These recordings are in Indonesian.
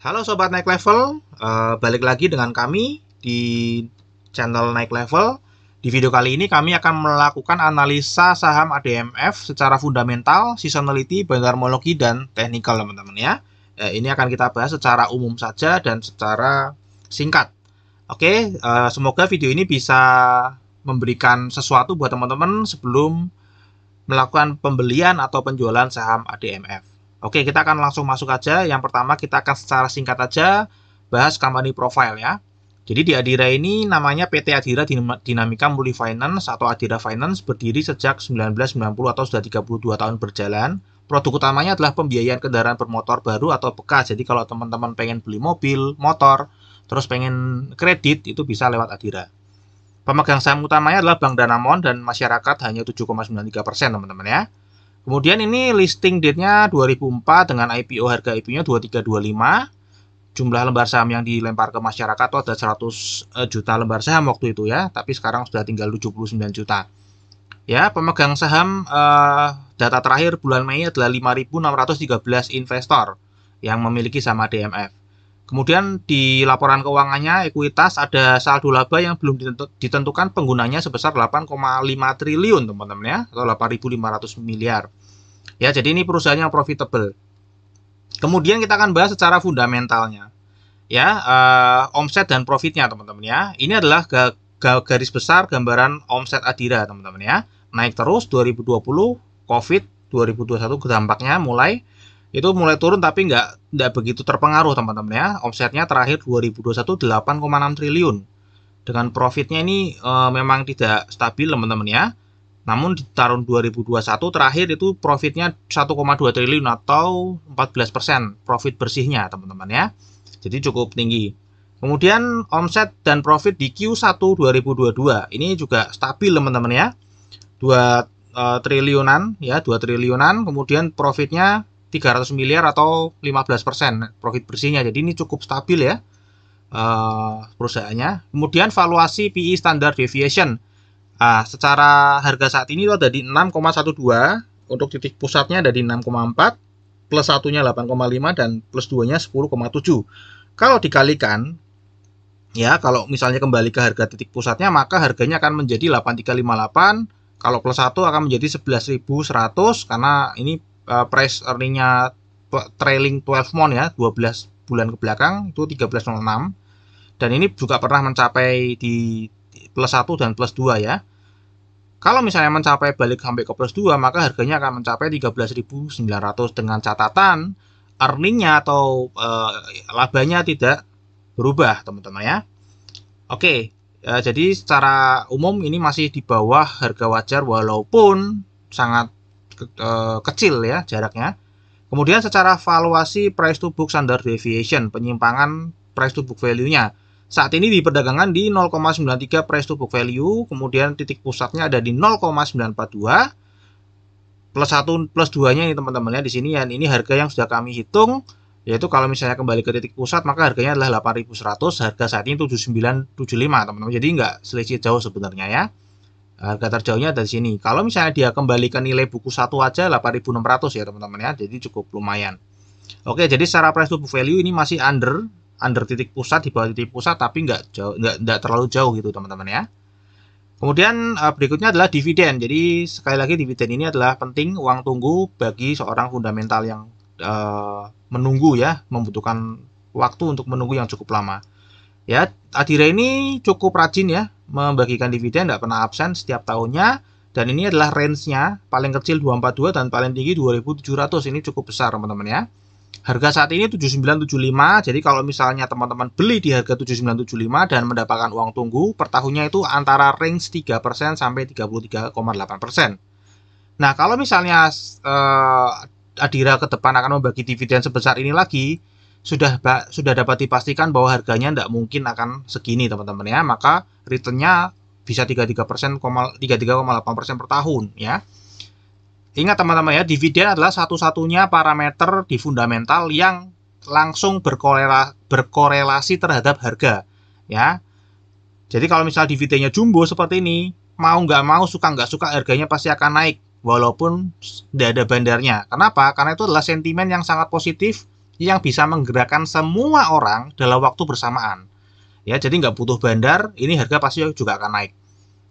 Halo Sobat Naik Level, balik lagi dengan kami di channel Naik Level. Di video kali ini kami akan melakukan analisa saham ADMF secara fundamental, seasonality, benchmarkologi, dan teknikal teman-teman ya. Ini akan kita bahas secara umum saja dan secara singkat. Oke, semoga video ini bisa memberikan sesuatu buat teman-teman sebelum melakukan pembelian atau penjualan saham ADMF. Oke, kita akan langsung masuk aja. Yang pertama kita akan secara singkat aja bahas company profile ya. Jadi di Adira ini namanya PT Adira Dinamika Multi Finance atau Adira Finance, berdiri sejak 1990 atau sudah 32 tahun berjalan. Produk utamanya adalah pembiayaan kendaraan bermotor baru atau bekas. Jadi kalau teman-teman pengen beli mobil, motor, terus pengen kredit, itu bisa lewat Adira. Pemegang saham utamanya adalah Bank Danamon dan masyarakat hanya 7,93% teman-teman ya. Kemudian ini listing date-nya 2004 dengan IPO, harga IPO-nya 2325. Jumlah lembar saham yang dilempar ke masyarakat itu ada 100 juta lembar saham waktu itu ya, tapi sekarang sudah tinggal 79 juta. Ya, pemegang saham data terakhir bulan Mei adalah 5.613 investor yang memiliki saham ADMF. Kemudian di laporan keuangannya ekuitas ada saldo laba yang belum ditentukan penggunanya sebesar 8,5 triliun teman-teman ya, atau 8.500 miliar. Ya, jadi ini perusahaan yang profitable. Kemudian kita akan bahas secara fundamentalnya. Ya, omset dan profitnya teman-teman ya. Ini adalah garis besar gambaran omset Adira teman-teman ya. Naik terus 2020, Covid 2021 dampaknya mulai turun tapi nggak begitu terpengaruh teman-teman ya. Omsetnya terakhir 2021 8,6 triliun. Dengan profitnya ini memang tidak stabil teman-teman ya. Namun di tahun 2021 terakhir itu profitnya 1,2 triliun atau 14% profit bersihnya teman-teman ya. Jadi cukup tinggi. Kemudian omset dan profit di Q1 2022 ini juga stabil teman-teman ya. 2 triliunan ya, 2 triliunan. Kemudian profitnya 300 miliar atau 15% profit bersihnya. Jadi ini cukup stabil ya perusahaannya. Kemudian valuasi PE standard deviation. Secara harga saat ini itu ada di 6,12, untuk titik pusatnya ada di 6,4, plus satunya 8,5 dan plus 2-nya 10,7. Kalau dikalikan ya, kalau misalnya kembali ke harga titik pusatnya, maka harganya akan menjadi 8.358. Kalau plus 1 akan menjadi 11.100 karena ini price earning-nya trailing 12 month ya, 12 bulan ke belakang itu 13.06. Dan ini juga pernah mencapai di plus 1 dan plus 2 ya. Kalau misalnya mencapai balik sampai ke plus 2, maka harganya akan mencapai 13.900 dengan catatan earningnya atau labanya tidak berubah teman-teman ya. Oke, jadi secara umum ini masih di bawah harga wajar walaupun sangat kecil ya jaraknya. Kemudian secara valuasi price to book standard deviation, penyimpangan price to book value-nya. Saat ini diperdagangkan di 0,93 price to book value, kemudian titik pusatnya ada di 0,942. Plus 1 plus 2-nya ini teman-teman ya di sini ya. Ini harga yang sudah kami hitung, yaitu kalau misalnya kembali ke titik pusat maka harganya adalah 8.100, harga saat ini 7975 teman-teman. Jadi nggak selisih jauh sebenarnya ya. Harga terjauhnya dari sini. Kalau misalnya dia kembali ke nilai buku 1 aja 8.600 ya teman-teman ya. Jadi cukup lumayan. Oke, jadi secara price to book value ini masih under titik pusat, di bawah titik pusat, tapi nggak terlalu jauh gitu teman-teman ya. Kemudian berikutnya adalah dividen. Jadi sekali lagi dividen ini adalah penting, uang tunggu bagi seorang fundamental yang menunggu ya, membutuhkan waktu untuk menunggu yang cukup lama. Ya, Adira ini cukup rajin ya membagikan dividen, tidak pernah absen setiap tahunnya. Dan ini adalah range-nya, paling kecil 242 dan paling tinggi 2.700. Ini cukup besar teman-teman ya. Harga saat ini 7975, jadi kalau misalnya teman-teman beli di harga 7975 dan mendapatkan uang tunggu per tahunnya itu antara range 3% sampai 33,8%. Nah, kalau misalnya Adira ke depan akan membagi dividen sebesar ini lagi, sudah dapat dipastikan bahwa harganya tidak mungkin akan segini teman-teman ya, maka return-nya bisa 33,8% per tahun ya. Ingat teman-teman ya, dividen adalah satu-satunya parameter di fundamental yang langsung berkorelasi terhadap harga ya. Jadi kalau misalnya dividennya jumbo seperti ini, mau nggak mau, suka nggak suka, harganya pasti akan naik walaupun tidak ada bandarnya. Kenapa? Karena itu adalah sentimen yang sangat positif yang bisa menggerakkan semua orang dalam waktu bersamaan. Ya, jadi nggak butuh bandar, ini harga pasti juga akan naik.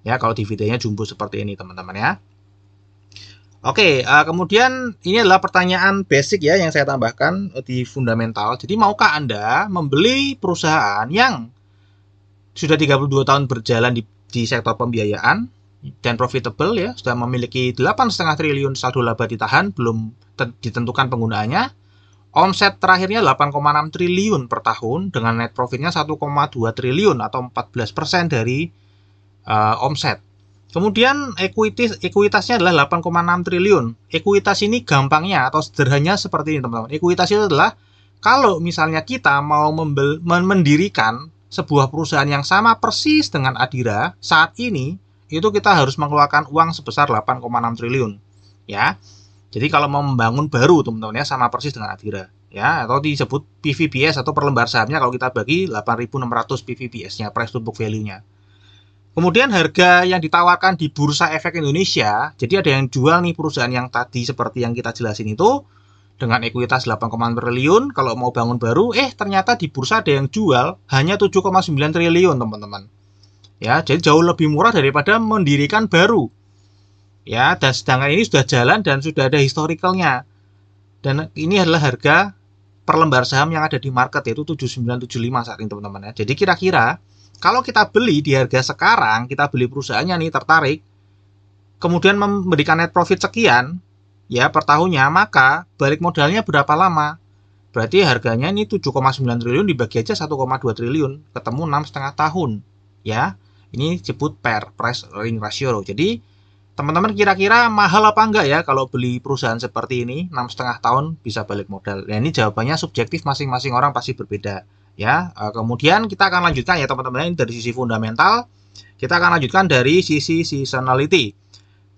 Ya, kalau dividennya jumbo seperti ini, teman-teman ya. Oke, kemudian ini adalah pertanyaan basic ya yang saya tambahkan di fundamental. Jadi maukah Anda membeli perusahaan yang sudah 32 tahun berjalan di sektor pembiayaan dan profitable ya, sudah memiliki 8,5 triliun saldo laba ditahan, belum ditentukan penggunaannya. Omset terakhirnya 8,6 triliun per tahun dengan net profitnya 1,2 triliun atau 14% dari omset. Kemudian ekuitasnya adalah 8,6 triliun. Ekuitas ini gampangnya atau sederhananya seperti ini teman-teman. Ekuitas itu adalah kalau misalnya kita mau mendirikan sebuah perusahaan yang sama persis dengan Adira saat ini, itu kita harus mengeluarkan uang sebesar 8,6 triliun. Ya. Jadi kalau mau membangun baru teman-teman ya sama persis dengan Adira. Ya, atau disebut PVBS atau per lembar sahamnya kalau kita bagi 8.600 PVBS-nya, price to book value-nya. Kemudian harga yang ditawarkan di Bursa Efek Indonesia, jadi ada yang jual nih perusahaan yang tadi seperti yang kita jelasin itu, dengan ekuitas 8,6 triliun, kalau mau bangun baru, ternyata di bursa ada yang jual hanya 7,9 triliun teman-teman. Ya, jadi jauh lebih murah daripada mendirikan baru. Ya, dan sedangkan ini sudah jalan dan sudah ada historicalnya. Dan ini adalah harga per lembar saham yang ada di market, yaitu 7975 saat ini teman-teman ya. Jadi kira-kira kalau kita beli di harga sekarang, kita beli perusahaannya nih tertarik, kemudian memberikan net profit sekian, ya per tahunnya, maka balik modalnya berapa lama? Berarti harganya ini 7,9 triliun dibagi aja 1,2 triliun, ketemu 6,5 tahun. Ya, ini disebut pair price earning ratio. Jadi teman-teman kira-kira mahal apa enggak ya kalau beli perusahaan seperti ini 6,5 tahun bisa balik modal? Nah, ini jawabannya subjektif, masing-masing orang pasti berbeda. Ya, kemudian kita akan lanjutkan ya teman-teman, ini dari sisi fundamental. Kita akan lanjutkan dari sisi seasonality.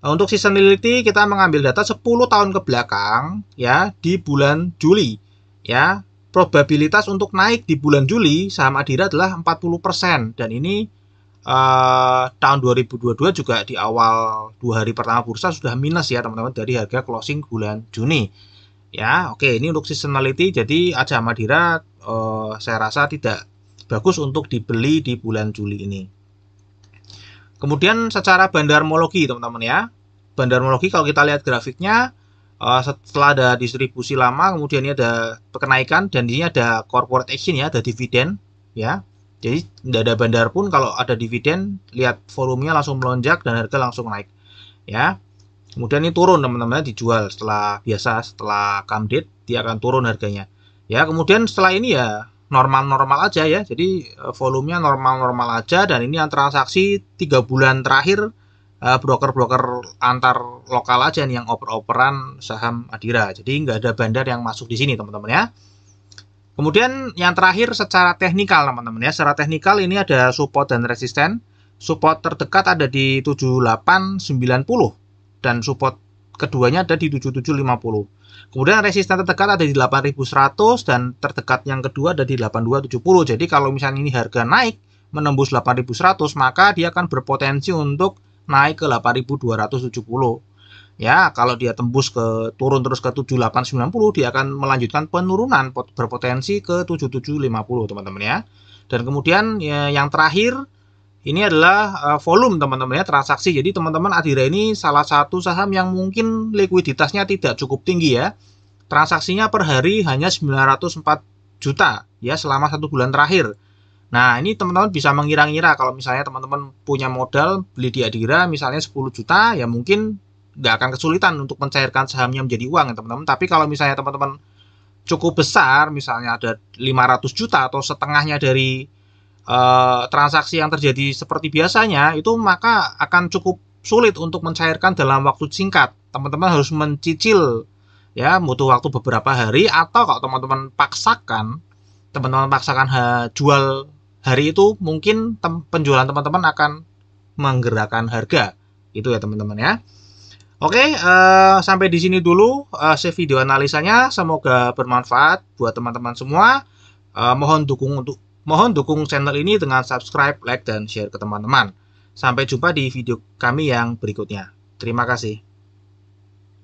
Untuk seasonality kita mengambil data 10 tahun ke belakang ya di bulan Juli. Ya, probabilitas untuk naik di bulan Juli saham Adira adalah 40% dan ini tahun 2022 juga di awal 2 hari pertama bursa sudah minus ya teman-teman dari harga closing bulan Juni. Ya, oke, ini untuk seasonality, jadi saham Adira saya rasa tidak bagus untuk dibeli di bulan Juli ini. Kemudian secara bandarmologi teman-teman ya, bandarmologi kalau kita lihat grafiknya, setelah ada distribusi lama, kemudian ini ada kenaikan dan ini ada corporate action ya, ada dividen ya. Jadi tidak ada bandar pun kalau ada dividen, lihat volumenya langsung melonjak dan harga langsung naik ya. Kemudian ini turun teman-teman, dijual setelah come date dia akan turun harganya. Ya, kemudian setelah ini ya normal-normal aja ya. Jadi volumenya normal-normal aja dan ini yang transaksi 3 bulan terakhir broker-broker antar lokal aja nih yang oper-operan saham Adira. Jadi nggak ada bandar yang masuk di sini teman-teman ya. Kemudian yang terakhir secara teknikal teman-teman ya. Secara teknikal ini ada support dan resisten. Support terdekat ada di 7890. Dan support keduanya ada di 7750. Kemudian resisten terdekat ada di 8100 dan terdekat yang kedua ada di 8270. Jadi kalau misalnya ini harga naik menembus 8100 maka dia akan berpotensi untuk naik ke 8270. Ya, kalau dia tembus ke turun terus ke 7890 dia akan melanjutkan penurunan berpotensi ke 7750 teman-teman ya. Dan kemudian ya, yang terakhir ini adalah volume teman-teman ya, transaksi. Jadi teman-teman Adira ini salah satu saham yang mungkin likuiditasnya tidak cukup tinggi ya. Transaksinya per hari hanya 904 juta ya selama 1 bulan terakhir. Nah, ini teman-teman bisa mengira-ngira kalau misalnya teman-teman punya modal beli di Adira misalnya 10 juta ya mungkin nggak akan kesulitan untuk mencairkan sahamnya menjadi uang ya teman-teman. Tapi kalau misalnya teman-teman cukup besar, misalnya ada 500 juta atau setengahnya dari transaksi yang terjadi seperti biasanya, itu maka akan cukup sulit untuk mencairkan dalam waktu singkat. Teman-teman harus mencicil ya, butuh waktu beberapa hari, atau kalau teman-teman paksakan jual hari itu, mungkin penjualan teman-teman akan menggerakkan harga. Itu ya teman-teman ya. Oke, sampai di sini dulu video analisanya. Semoga bermanfaat buat teman-teman semua. Mohon dukung channel ini dengan subscribe, like, dan share ke teman-teman. Sampai jumpa di video kami yang berikutnya. Terima kasih.